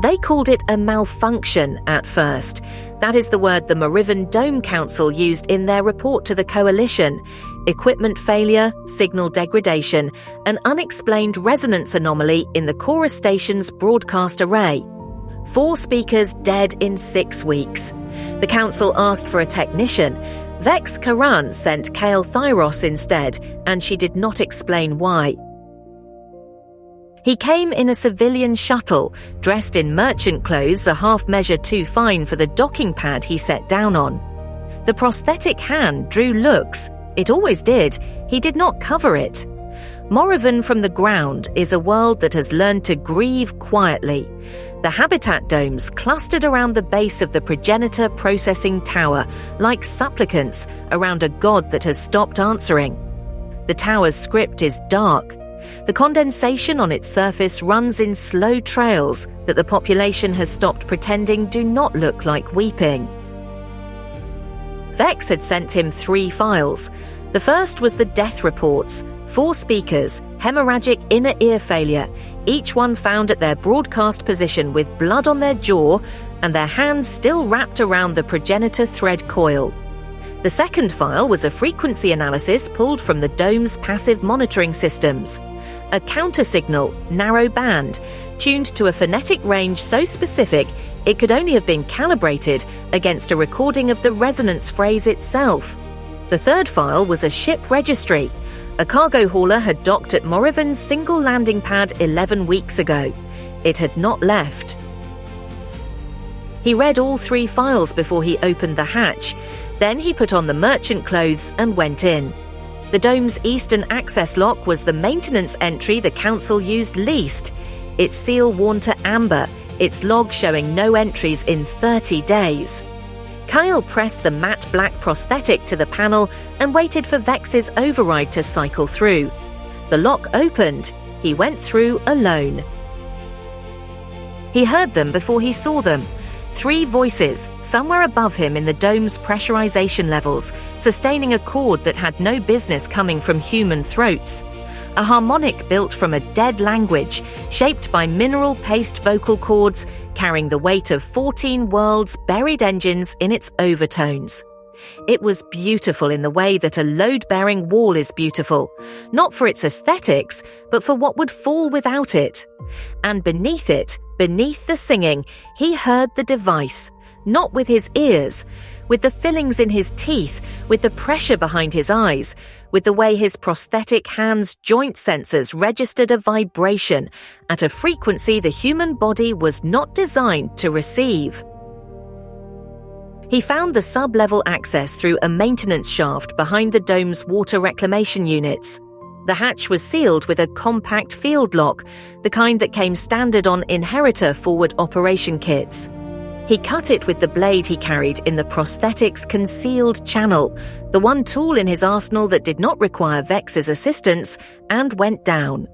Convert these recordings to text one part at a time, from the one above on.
They called it a malfunction at first. That is the word the Moriven Dome Council used in their report to the Coalition. Equipment failure, signal degradation, an unexplained resonance anomaly in the chorus station's broadcast array. 4 speakers dead in 6 weeks. The council asked for a technician. Vex Karan sent Kael Thyros instead, and she did not explain why. He came in a civilian shuttle, dressed in merchant clothes a half measure too fine for the docking pad he set down on. The prosthetic hand drew looks. It always did. He did not cover it. Moriven from the ground is a world that has learned to grieve quietly. The habitat domes clustered around the base of the Progenitor processing tower, like supplicants around a god that has stopped answering. The tower's script is dark. The condensation on its surface runs in slow trails that the population has stopped pretending do not look like weeping. Vex had sent him 3 files. The first was the death reports. 4 speakers, hemorrhagic inner ear failure, each one found at their broadcast position with blood on their jaw and their hands still wrapped around the Progenitor thread coil. The second file was a frequency analysis pulled from the dome's passive monitoring systems. A counter-signal, narrow band, tuned to a phonetic range so specific it could only have been calibrated against a recording of the resonance phrase itself. The third file was a ship registry. A cargo hauler had docked at Moriven's single landing pad 11 weeks ago. It had not left. He read all 3 files before he opened the hatch. Then he put on the merchant clothes and went in. The dome's eastern access lock was the maintenance entry the council used least. Its seal worn to amber, its log showing no entries in 30 days. Kael pressed the matte black prosthetic to the panel and waited for Vex's override to cycle through. The lock opened. He went through alone. He heard them before he saw them. 3 voices, somewhere above him in the dome's pressurization levels, sustaining a chord that had no business coming from human throats. A harmonic built from a dead language, shaped by mineral paste vocal cords, carrying the weight of 14 worlds' buried engines in its overtones. It was beautiful in the way that a load-bearing wall is beautiful, not for its aesthetics, but for what would fall without it. And beneath it, beneath the singing, he heard the device, not with his ears, with the fillings in his teeth, with the pressure behind his eyes, with the way his prosthetic hands' joint sensors registered a vibration at a frequency the human body was not designed to receive. He found the sub-level access through a maintenance shaft behind the dome's water reclamation units. The hatch was sealed with a compact field lock, the kind that came standard on Inheritor forward operation kits. He cut it with the blade he carried in the prosthetic's concealed channel, the one tool in his arsenal that did not require Vex's assistance, and went down.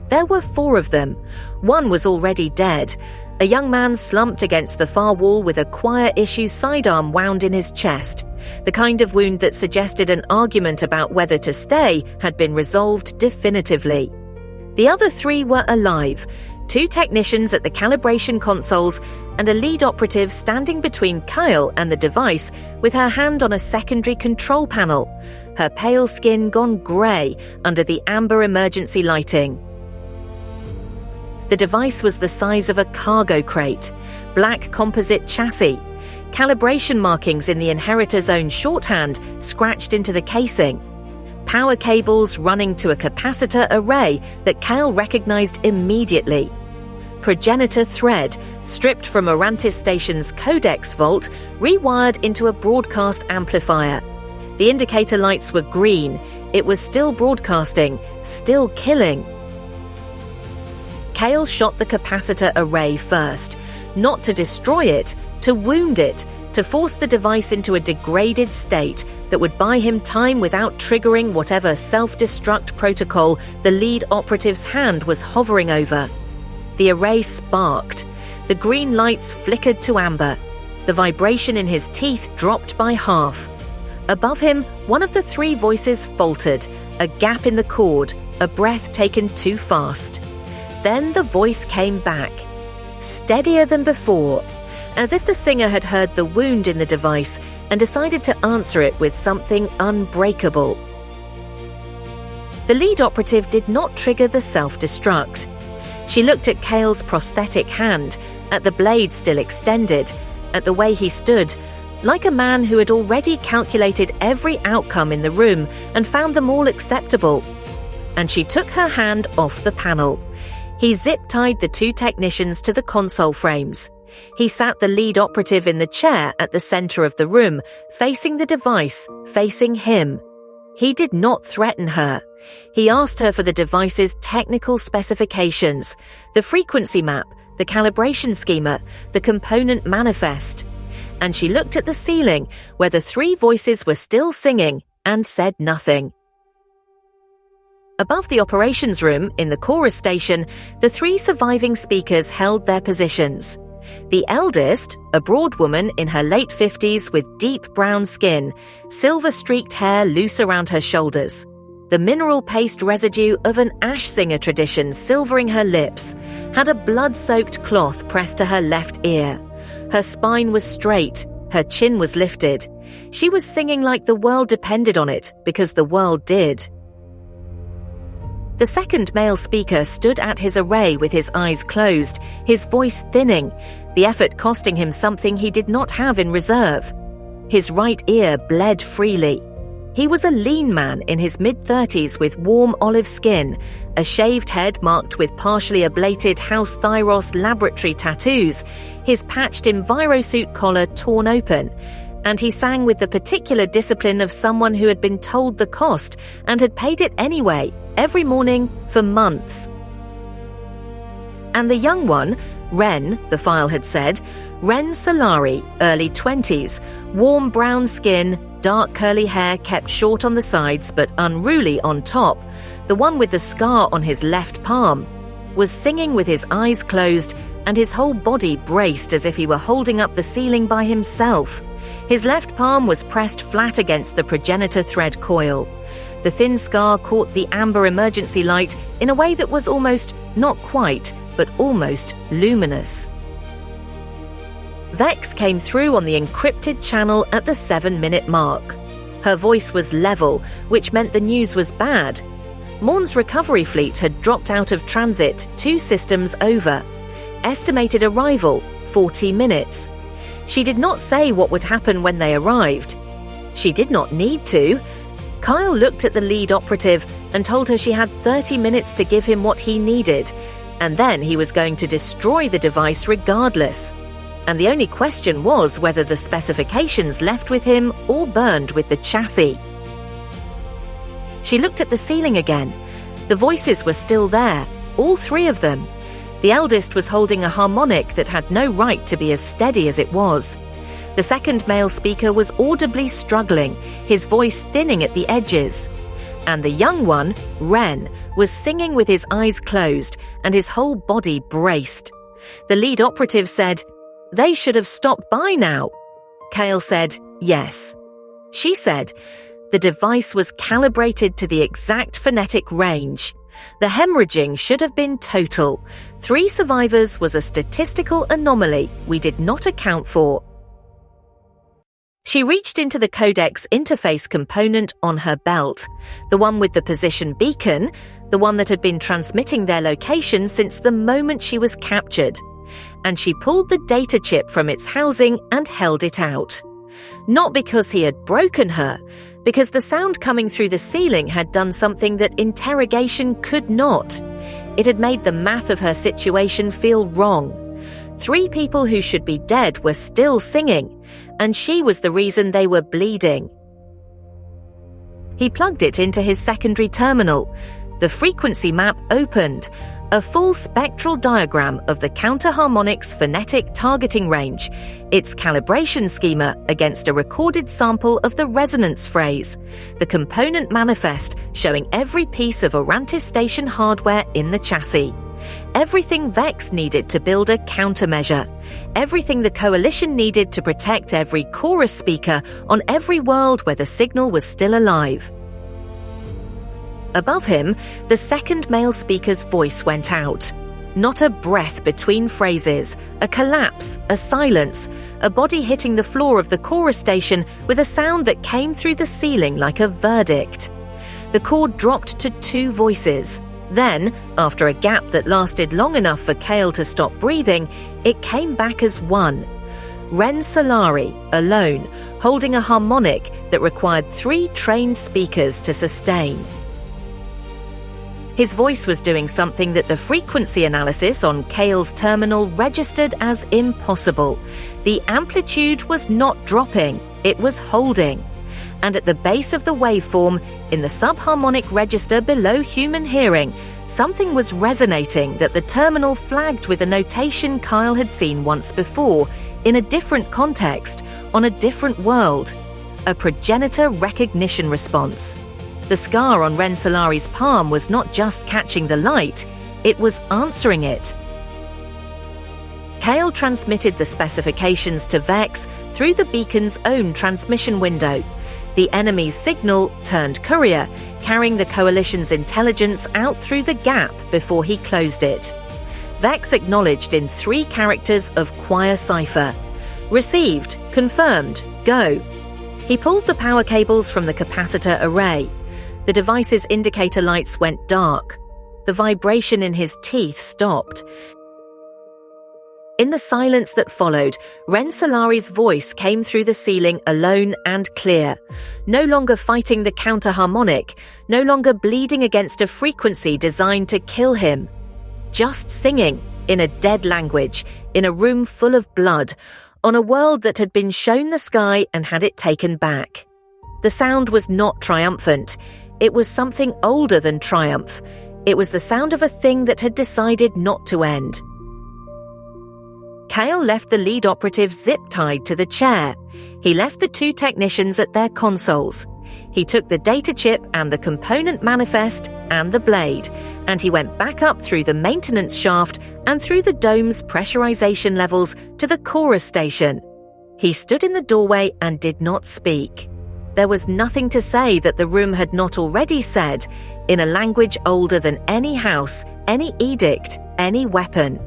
There were 4 of them. One was already dead. A young man slumped against the far wall with a choir-issue sidearm wound in his chest, the kind of wound that suggested an argument about whether to stay had been resolved definitively. The other 3 were alive, 2 technicians at the calibration consoles and a lead operative standing between Kael and the device with her hand on a secondary control panel, her pale skin gone grey under the amber emergency lighting. The device was the size of a cargo crate, black composite chassis, calibration markings in the Inheritor's own shorthand scratched into the casing, power cables running to a capacitor array that Kael recognized immediately. Progenitor thread, stripped from Orantis Station's codex vault, rewired into a broadcast amplifier. The indicator lights were green. It was still broadcasting, still killing. Kael shot the capacitor array first, not to destroy it, to wound it, to force the device into a degraded state that would buy him time without triggering whatever self-destruct protocol the lead operative's hand was hovering over. The array sparked. The green lights flickered to amber. The vibration in his teeth dropped by half. Above him, one of the 3 voices faltered, a gap in the cord, a breath taken too fast. Then the voice came back, steadier than before, as if the singer had heard the wound in the device and decided to answer it with something unbreakable. The lead operative did not trigger the self-destruct. She looked at Kael's prosthetic hand, at the blade still extended, at the way he stood, like a man who had already calculated every outcome in the room and found them all acceptable. And she took her hand off the panel. He zip-tied the two technicians to the console frames. He sat the lead operative in the chair at the center of the room, facing the device, facing him. He did not threaten her. He asked her for the device's technical specifications, the frequency map, the calibration schema, the component manifest. And she looked at the ceiling, where the three voices were still singing, and said nothing. Above the operations room, in the chorus station, the three surviving speakers held their positions. The eldest, a broad woman in her late 50s with deep brown skin, silver-streaked hair loose around her shoulders, the mineral paste residue of an ash singer tradition silvering her lips, had a blood-soaked cloth pressed to her left ear. Her spine was straight, her chin was lifted. She was singing like the world depended on it, because the world did. The second male speaker stood at his array with his eyes closed, his voice thinning, the effort costing him something he did not have in reserve. His right ear bled freely. He was a lean man in his mid-30s with warm olive skin, a shaved head marked with partially ablated Kael Thyros laboratory tattoos, his patched envirosuit collar torn open, and he sang with the particular discipline of someone who had been told the cost and had paid it anyway, every morning for months. And the young one, Ren, the file had said, Ren Solari, early 20s, warm brown skin, dark curly hair kept short on the sides but unruly on top, the one with the scar on his left palm, was singing with his eyes closed and his whole body braced as if he were holding up the ceiling by himself. His left palm was pressed flat against the Progenitor thread coil. The thin scar caught the amber emergency light in a way that was almost, not quite, but almost luminous. Vex came through on the encrypted channel at the 7-minute mark. Her voice was level, which meant the news was bad. Morne's recovery fleet had dropped out of transit 2 systems over. Estimated arrival, 40 minutes. She did not say what would happen when they arrived. She did not need to. Kael looked at the lead operative and told her she had 30 minutes to give him what he needed, and then he was going to destroy the device regardless. And the only question was whether the specifications left with him or burned with the chassis. She looked at the ceiling again. The voices were still there, all 3 of them. The eldest was holding a harmonic that had no right to be as steady as it was. The second male speaker was audibly struggling, his voice thinning at the edges. And the young one, Ren, was singing with his eyes closed and his whole body braced. The lead operative said, "They should have stopped by now." Kael said, "Yes." She said, "The device was calibrated to the exact phonetic range. The hemorrhaging should have been total. 3 survivors was a statistical anomaly we did not account for." She reached into the codex interface component on her belt, the one with the position beacon, the one that had been transmitting their location since the moment she was captured. And she pulled the data chip from its housing and held it out. Not because he had broken her, because the sound coming through the ceiling had done something that interrogation could not. It had made the math of her situation feel wrong. 3 people who should be dead were still singing, and she was the reason they were bleeding. He plugged it into his secondary terminal. The frequency map opened, a full spectral diagram of the counter-harmonic's phonetic targeting range, its calibration schema against a recorded sample of the resonance phrase, the component manifest showing every piece of Orantis station hardware in the chassis. Everything Vex needed to build a countermeasure. Everything the Coalition needed to protect every chorus speaker on every world where the signal was still alive. Above him, the second male speaker's voice went out. Not a breath between phrases, a collapse, a silence, a body hitting the floor of the chorus station with a sound that came through the ceiling like a verdict. The chord dropped to 2 voices. Then, after a gap that lasted long enough for Kael to stop breathing, it came back as 1. Ren Solari, alone, holding a harmonic that required 3 trained speakers to sustain. His voice was doing something that the frequency analysis on Kael's terminal registered as impossible. The amplitude was not dropping, it was holding. And at the base of the waveform, in the subharmonic register below human hearing, something was resonating that the terminal flagged with a notation Kael had seen once before, in a different context, on a different world. A progenitor recognition response. The scar on Ren Solari's palm was not just catching the light, it was answering it. Kael transmitted the specifications to Vex through the beacon's own transmission window. The enemy's signal turned courier, carrying the coalition's intelligence out through the gap before he closed it. Vex acknowledged in 3 characters of choir cipher. Received, confirmed, go. He pulled the power cables from the capacitor array. The device's indicator lights went dark. The vibration in his teeth stopped. In the silence that followed, Ren Solari's voice came through the ceiling alone and clear. No longer fighting the counter-harmonic, no longer bleeding against a frequency designed to kill him. Just singing, in a dead language, in a room full of blood, on a world that had been shown the sky and had it taken back. The sound was not triumphant. It was something older than triumph. It was the sound of a thing that had decided not to end. Kael left the lead operative zip-tied to the chair. He left the 2 technicians at their consoles. He took the data chip and the component manifest and the blade, and he went back up through the maintenance shaft and through the dome's pressurization levels to the chorus station. He stood in the doorway and did not speak. There was nothing to say that the room had not already said, in a language older than any house, any edict, any weapon.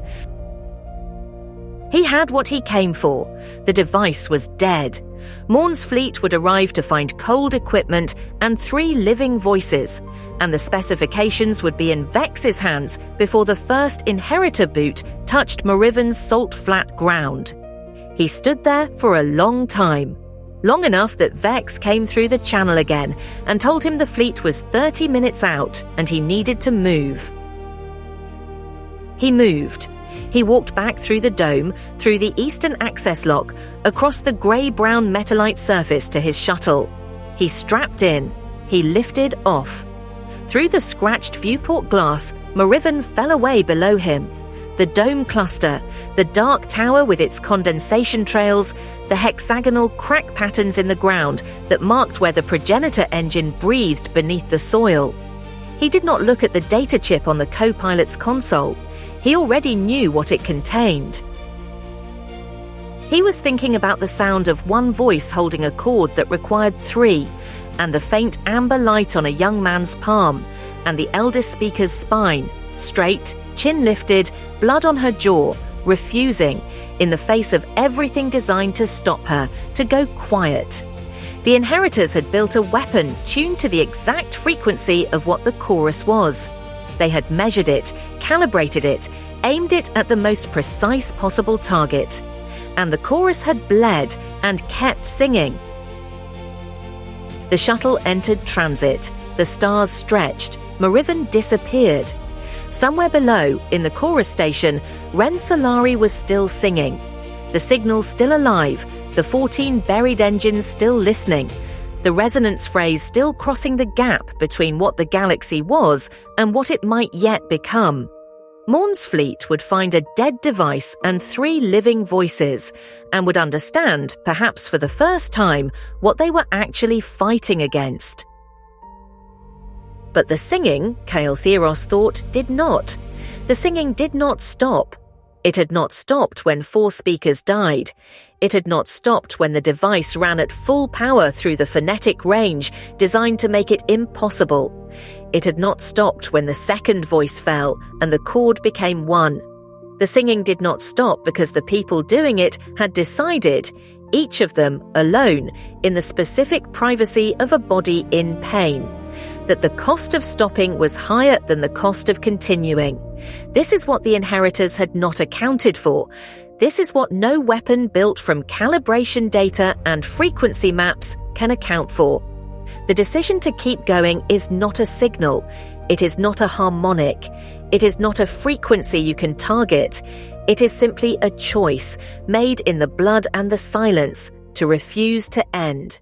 He had what he came for. The device was dead. Morne's fleet would arrive to find cold equipment and 3 living voices, and the specifications would be in Vex's hands before the first Inheritor boot touched Moriven's salt-flat ground. He stood there for a long time. Long enough that Vex came through the channel again and told him the fleet was 30 minutes out and he needed to move. He moved. He walked back through the dome, through the eastern access lock, across the grey-brown metallite surface to his shuttle. He strapped in. He lifted off. Through the scratched viewport glass, Moriven fell away below him. The dome cluster, the dark tower with its condensation trails, the hexagonal crack patterns in the ground that marked where the Progenitor engine breathed beneath the soil. He did not look at the data chip on the co-pilot's console. He already knew what it contained. He was thinking about the sound of 1 voice holding a chord that required 3, and the faint amber light on a young man's palm, and the eldest speaker's spine, straight, chin lifted, blood on her jaw, refusing, in the face of everything designed to stop her, to go quiet. The Inheritors had built a weapon tuned to the exact frequency of what the chorus was. They had measured it, calibrated it, aimed it at the most precise possible target. And the chorus had bled and kept singing. The shuttle entered transit. The stars stretched. Moriven disappeared. Somewhere below, in the chorus station, Ren Solari was still singing. The signal still alive, the 14 buried engines still listening, the resonance phrase still crossing the gap between what the galaxy was and what it might yet become. Morne's fleet would find a dead device and 3 living voices, and would understand, perhaps for the first time, what they were actually fighting against. But the singing, Kael Thyros thought, did not. The singing did not stop. It had not stopped when 4 speakers died. It had not stopped when the device ran at full power through the phonetic range designed to make it impossible. It had not stopped when the second voice fell and the chord became 1. The singing did not stop because the people doing it had decided, each of them alone, in the specific privacy of a body in pain, that the cost of stopping was higher than the cost of continuing. This is what the Inheritors had not accounted for. This is what no weapon built from calibration data and frequency maps can account for. The decision to keep going is not a signal. It is not a harmonic. It is not a frequency you can target. It is simply a choice made in the blood and the silence to refuse to end.